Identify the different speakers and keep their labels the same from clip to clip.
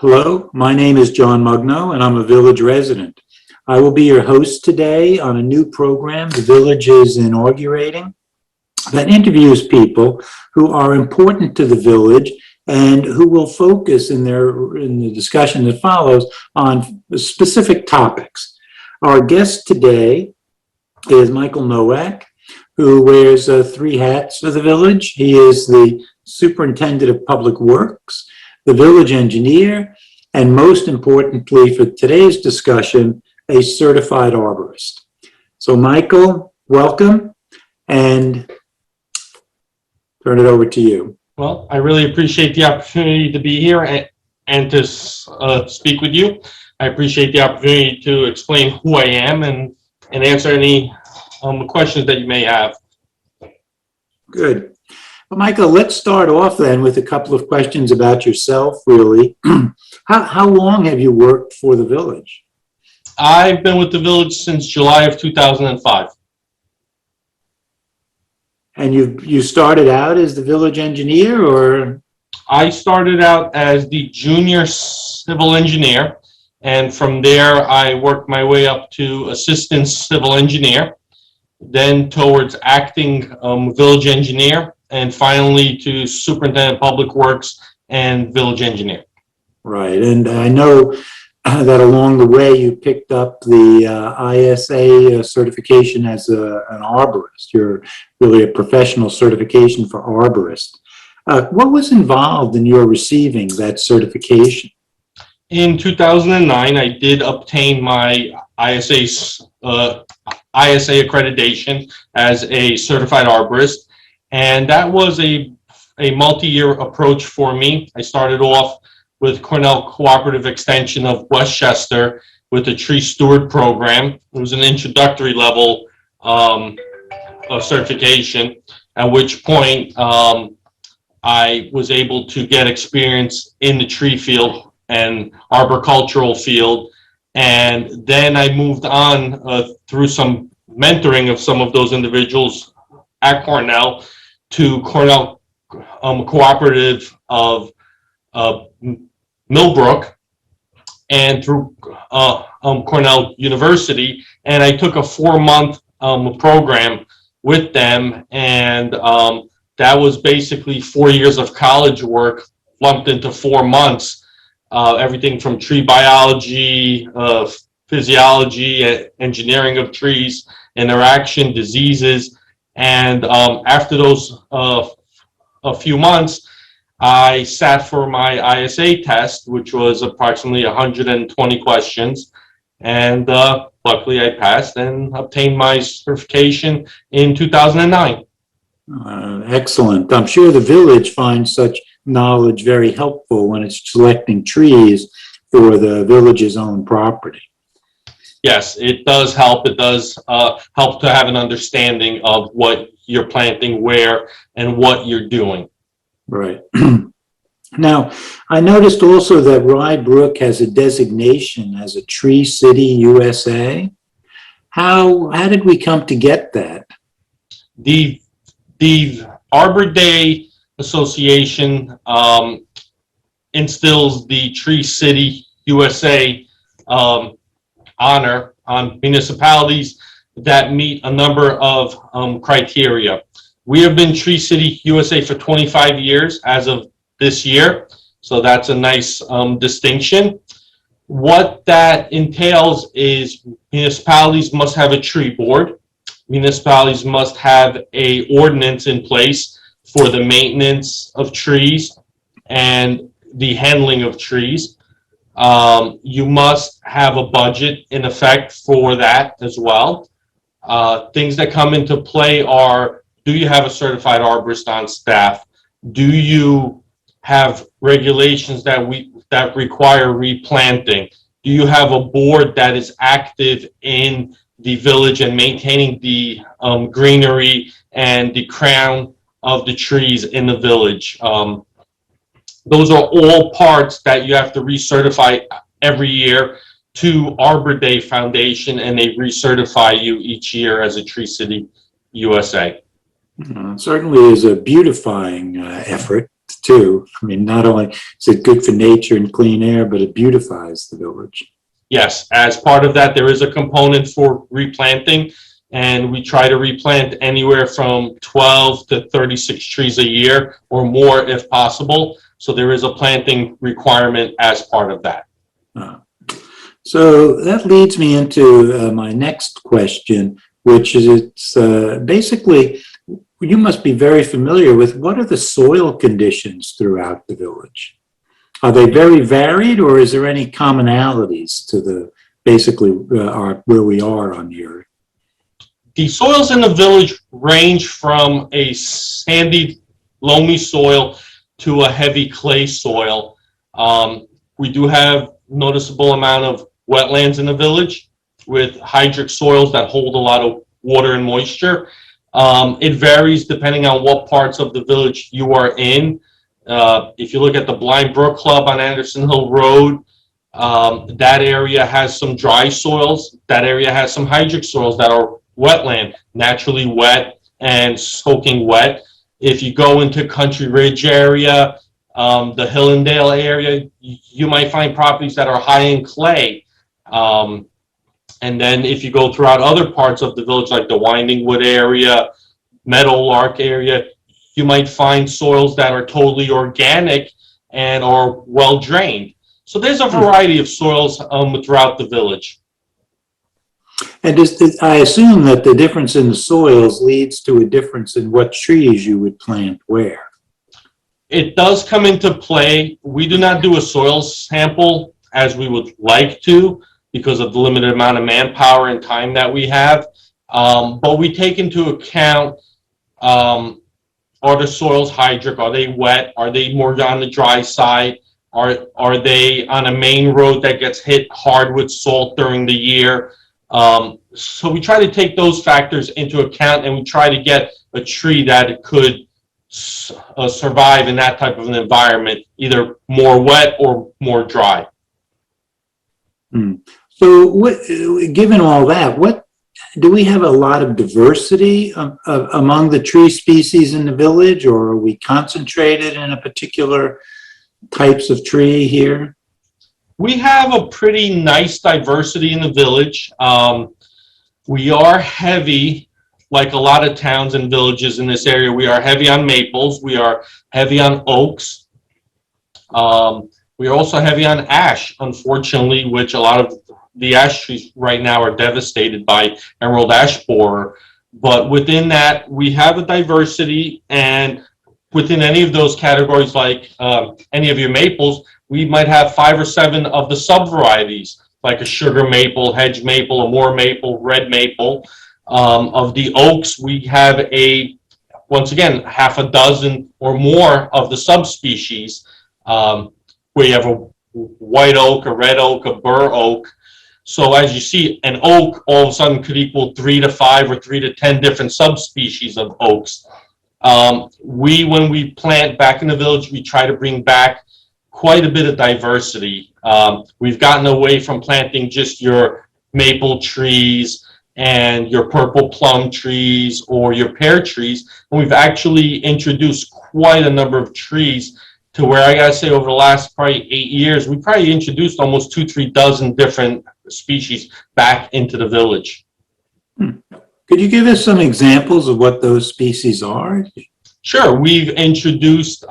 Speaker 1: Hello, my name is John Mugno and I'm a village resident. I will be your host today on a new program the village is inaugurating that interviews people who are important to the village and who will focus in the discussion that follows on specific topics. Our guest today is Michal Nowak, who wears three hats for the village. He is the Superintendent of Public Works, the village engineer, and most importantly for today's discussion, a certified arborist. So Michal, welcome, and turn it over to you.
Speaker 2: Well, I really appreciate the opportunity to be here and to speak with you. I appreciate the opportunity to explain who I am and answer any questions that you may have.
Speaker 1: Good. Well, Michal, let's start off then with a couple of questions about yourself, really. How long have you worked for the village?
Speaker 2: I've been with the village since July of 2005.
Speaker 1: And you started out as the village engineer, or?
Speaker 2: I started out as the junior civil engineer, and from there I worked my way up to assistant civil engineer, then towards acting village engineer, and finally to superintendent of public works and village engineer. Right,
Speaker 1: and I know that along the way you picked up the ISA certification as an arborist. You're really a professional certification for arborist. What was involved in your receiving that certification?
Speaker 2: In 2009, I did obtain my ISA accreditation as a certified arborist, and that was a multi-year approach for me. I started off with Cornell Cooperative Extension of Westchester with the Tree Steward Program. It was an introductory level of certification, at which point I was able to get experience in the tree field and arboricultural field. And then I moved on through some mentoring of some of those individuals at Cornell to Cornell Cooperative of Millbrook and through Cornell University, and I took a 4-month program with them, and that was basically 4 years of college work lumped into 4 months. Everything from tree biology, physiology, engineering of trees, interaction, diseases, and after those a few months, I sat for my ISA test, which was approximately 120 questions, and luckily I passed and obtained my certification in 2009.
Speaker 1: Excellent. I'm sure the village finds such knowledge very helpful when it's selecting trees for the village's own property.
Speaker 2: Yes, it does help. It does help to have an understanding of what you're planting, where, and what you're doing.
Speaker 1: Right. Now, I noticed also that Rye Brook has a designation as a Tree City USA. How did we come to get that?
Speaker 2: The Arbor Day Association instills the Tree City USA honor on municipalities that meet a number of criteria. We have been Tree City USA for 25 years as of this year, so that's a nice distinction. What that entails is municipalities must have a tree board. Municipalities must have an ordinance in place for the maintenance of trees and the handling of trees. You must have a budget in effect for that as well. Things that come into play are, do you have a certified arborist on staff? Do you have regulations that require replanting? Do you have a board that is active in the village and maintaining the greenery and the crown of the trees in the village? Those are all parts that you have to recertify every year to Arbor Day Foundation, and they recertify you each year as a Tree City USA.
Speaker 1: Certainly is a beautifying effort too. I mean, not only is it good for nature and clean air, but it beautifies the village.
Speaker 2: Yes, as part of that, there is a component for replanting, and we try to replant anywhere from 12 to 36 trees a year or more if possible. So there is a planting requirement as part of that.
Speaker 1: So that leads me into my next question, which is it's basically, you must be very familiar with what are the soil conditions throughout the village? Are they very varied, or is there any commonalities to the basically where we are on the earth?
Speaker 2: The soils in the village range from a sandy, loamy soil to a heavy clay soil. We do have noticeable amount of wetlands in the village with hydric soils that hold a lot of water and moisture. It varies depending on what parts of the village you are in. If you look at the Rye Brook Club on Anderson Hill Road, that area has some dry soils. That area has some hydric soils that are wetland, naturally wet and soaking wet. If you go into Country Ridge area, the Hillendale area, you might find properties that are high in clay. And then if you go throughout other parts of the village, like the Winding Wood area, Meadowlark area, you might find soils that are totally organic and are well drained. So there's a variety of soils throughout the village.
Speaker 1: And I assume that the difference in the soils leads to a difference in what trees you would plant where.
Speaker 2: It does come into play. We do not do a soil sample as we would like to because of the limited amount of manpower and time that we have. But we take into account, are the soils hydric? Are they wet? Are they more on the dry side? Are they on a main road that gets hit hard with salt during the year? So we try to take those factors into account, and we try to get a tree that could survive in that type of an environment, either more wet or more dry.
Speaker 1: So given all that, what do we have a lot of diversity among the tree species in the village, or are we concentrated in a particular types of tree here?
Speaker 2: We have a pretty nice diversity in the village. We are heavy, like a lot of towns and villages in this area, we are heavy on maples. We are heavy on oaks. We are also heavy on ash, unfortunately, which a lot of the ash trees right now are devastated by emerald ash borer. But within that, we have a diversity, and within any of those categories, like any of your maples, we might have 5 or 7 of the sub-varieties, like a sugar maple, hedge maple, a moor maple, red maple. Of the oaks, we have once again, half a dozen or more of the subspecies. We have a white oak, a red oak, a bur oak. So as you see, an oak all of a sudden could equal 3 to 5 or 3 to 10 different subspecies of oaks. When we plant back in the village, we try to bring back quite a bit of diversity. We've gotten away from planting just your maple trees and your purple plum trees or your pear trees, and we've actually introduced quite a number of trees to where I gotta say over the last probably 8 years, we probably introduced almost 2-3 dozen different species back into the village.
Speaker 1: Could you give us some examples of what those species are?
Speaker 2: Sure, we've introduced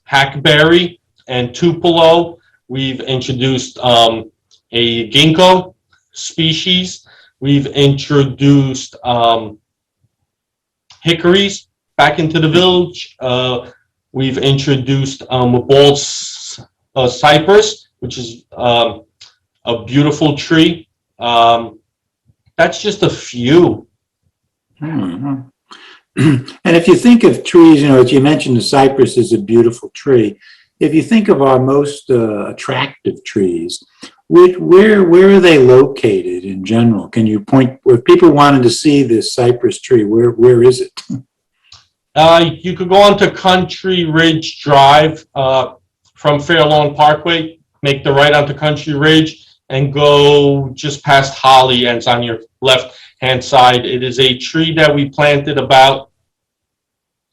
Speaker 2: hackberry and tupelo. We've introduced a ginkgo species. We've introduced hickories back into the village. We've introduced a bald cypress, which is a beautiful tree. That's just a few.
Speaker 1: And if you think of trees, as you mentioned, the cypress is a beautiful tree. If you think of our most attractive trees, where are they located in general? Can you point, if people wanted to see this cypress tree, where is it?
Speaker 2: You could go onto Country Ridge Drive from Fairlawn Parkway, make the right onto Country Ridge, and go just past Holly, and it's on your left-hand side. It is a tree that we planted about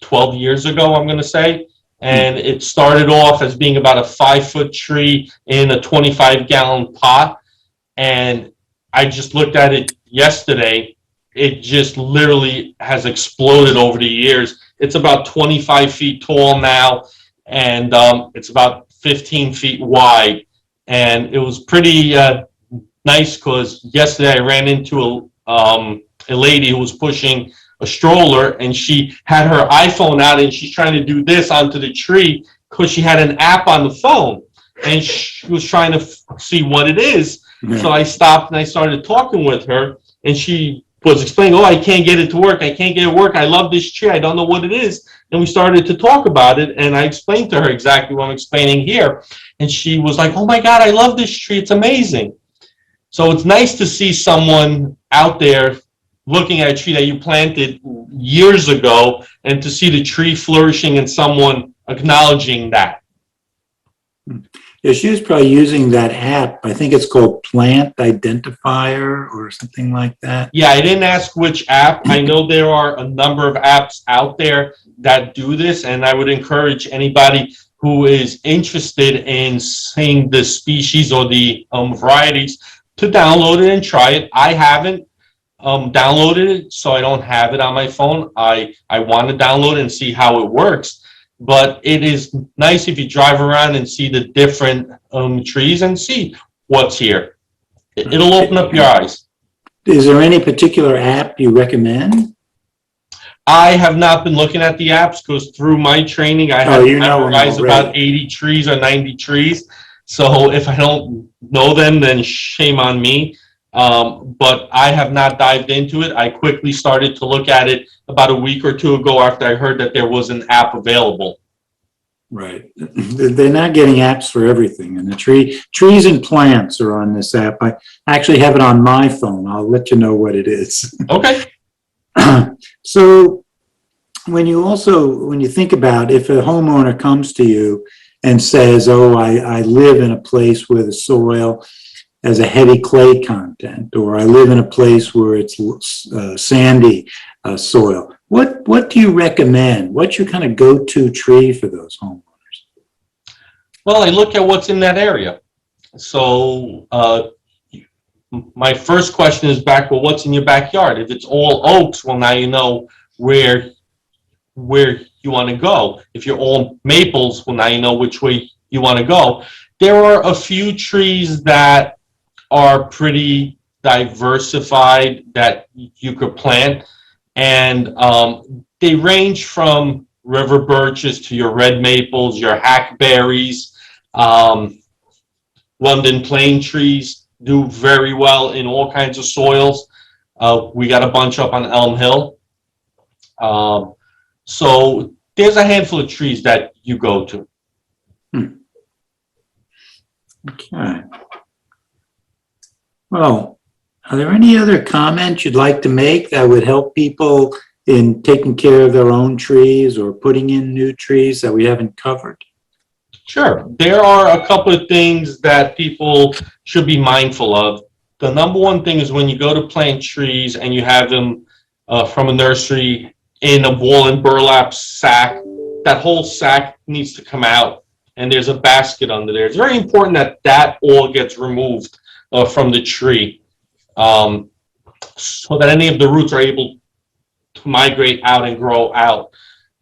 Speaker 2: 12 years ago, I'm going to say. and it started off as being about a 5-foot tree in a 25-gallon pot. And I just looked at it yesterday. It just literally has exploded over the years. It's about 25 feet tall now, and it's about 15 feet wide. And it was pretty nice because yesterday I ran into a lady who was pushing a stroller, and she had her iPhone out and she's trying to do this onto the tree because she had an app on the phone, and she was trying to see what it is. Yeah. So I stopped and I started talking with her, and she was explaining, oh, I can't get it to work. I can't get it to work. I love this tree. I don't know what it is. And we started to talk about it, and I explained to her exactly what I'm explaining here. And she was like, oh my God, I love this tree. It's amazing. So it's nice to see someone out there looking at a tree that you planted years ago, and to see the tree flourishing and someone acknowledging that.
Speaker 1: Yeah, she was probably using that app. I think it's called Plant Identifier or something like that.
Speaker 2: Yeah, I didn't ask which app. I know there are a number of apps out there that do this, and I would encourage anybody who is interested in seeing the species or the varieties to download it and try it. I haven't downloaded it, so I don't have it on my phone. I want to download it and see how it works. But it is nice if you drive around and see the different trees and see what's here. It'll open up your eyes.
Speaker 1: Is there any particular app you recommend?
Speaker 2: I have not been looking at the apps because through my training, I have memorized about 80 trees or 90 trees. So if I don't know them, then shame on me. But I have not dived into it. I quickly started to look at it about a week or two ago after I heard that there was an app available.
Speaker 1: Right. They're not getting apps for everything. And the trees and plants are on this app. I actually have it on my phone. I'll let you know what it is.
Speaker 2: Okay.
Speaker 1: So when you think about if a homeowner comes to you and says, oh, I live in a place where the soil has a heavy clay content, or I live in a place where it's sandy soil. What do you recommend? What's your kind of go-to tree for those homeowners?
Speaker 2: Well, I look at what's in that area. So my first question is back, well, what's in your backyard? If it's all oaks, well, now you know where you want to go. If you're all maples, well, now you know which way you want to go. There are a few trees that are pretty diversified that you could plant, and they range from river birches to your red maples, your hackberries. London plane trees do very well in all kinds of soils. We got a bunch up on Elm Hill. So there's a handful of trees that you go to.
Speaker 1: Okay. Well, are there any other comments you'd like to make that would help people in taking care of their own trees or putting in new trees that we haven't covered?
Speaker 2: Sure. There are a couple of things that people should be mindful of. The number one thing is when you go to plant trees and you have them from a nursery in a wool and burlap sack, that whole sack needs to come out, and there's a basket under there. It's very important that that all gets removed from the tree, so that any of the roots are able to migrate out and grow out.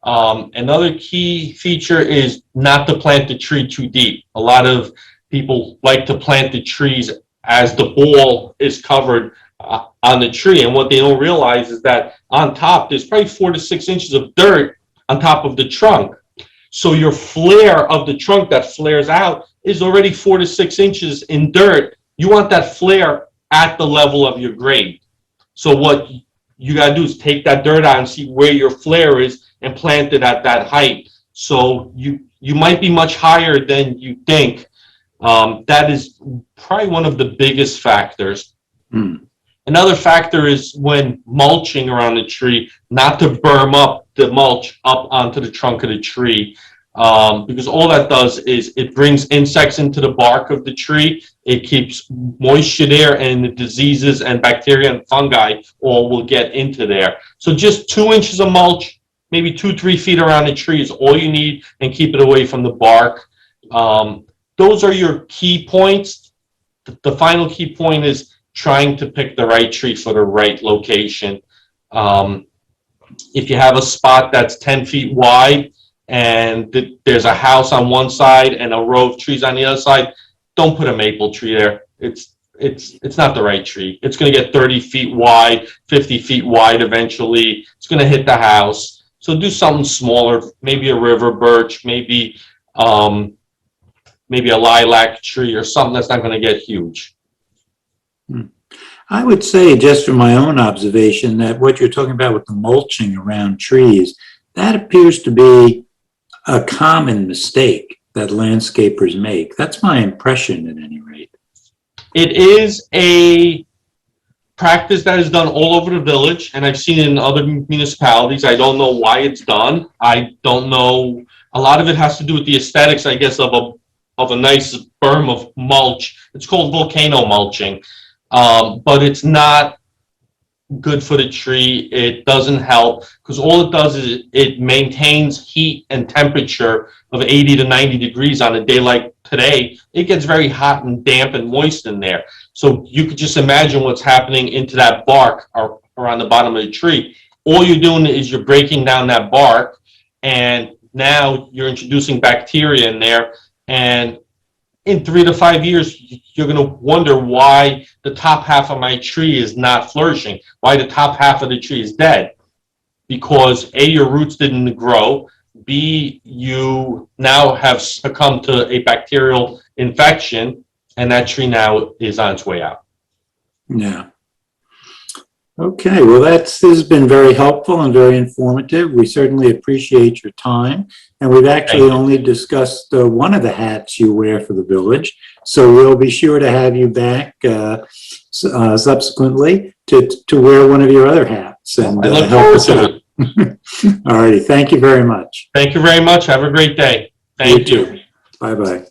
Speaker 2: Another key feature is not to plant the tree too deep. A lot of people like to plant the trees as the ball is covered on the tree, and what they don't realize is that on top there's probably 4 to 6 inches of dirt on top of the trunk. So your flare of the trunk that flares out is already 4 to 6 inches in dirt. You want that flare at the level of your grade. So what you got to do is take that dirt out and see where your flare is and plant it at that height. So you might be much higher than you think. That is probably one of the biggest factors. Another factor is when mulching around the tree, not to berm up the mulch up onto the trunk of the tree. Because all that does is it brings insects into the bark of the tree. It keeps moisture there, and the diseases and bacteria and fungi all will get into there. So just 2 inches of mulch maybe 2-3 feet around the tree is all you need, and keep it away from the bark. Those are your key points. The final key point is trying to pick the right tree for the right location. If you have a spot that's 10 feet wide and there's a house on one side and a row of trees on the other side, don't put a maple tree there. It's not the right tree. It's going to get 30 feet wide, 50 feet wide eventually. It's going to hit the house. So do something smaller, maybe a river birch, maybe a lilac tree or something that's not going to get huge.
Speaker 1: I would say, just from my own observation, that what you're talking about with the mulching around trees, that appears to be a common mistake that landscapers make. That's my impression, at any rate.
Speaker 2: It is a practice that is done all over the village, and I've seen it in other municipalities. I don't know why it's done. I don't know. A lot of it has to do with the aesthetics, I guess, of a nice berm of mulch. It's called volcano mulching. But it's not good for the tree. It doesn't help, because all it does is it maintains heat and temperature of 80 to 90 degrees on a day like today. It gets very hot and damp and moist in there. So you could just imagine what's happening into that bark or around the bottom of the tree. All you're doing is you're breaking down that bark, and now you're introducing bacteria in there, and in 3 to 5 years, you're going to wonder why the top half of my tree is not flourishing, why the top half of the tree is dead. Because A, your roots didn't grow, B, you now have succumbed to a bacterial infection, and that tree now is on its way out.
Speaker 1: Yeah. Okay, well, this has been very helpful and very informative. We certainly appreciate your time. And we've actually only discussed one of the hats you wear for the village. So we'll be sure to have you back subsequently to wear one of your other hats and
Speaker 2: I look
Speaker 1: help
Speaker 2: forward
Speaker 1: us
Speaker 2: to
Speaker 1: out.
Speaker 2: it.
Speaker 1: All righty, thank you very much.
Speaker 2: Thank you very much. Have a great day. Thank you.
Speaker 1: Bye-bye.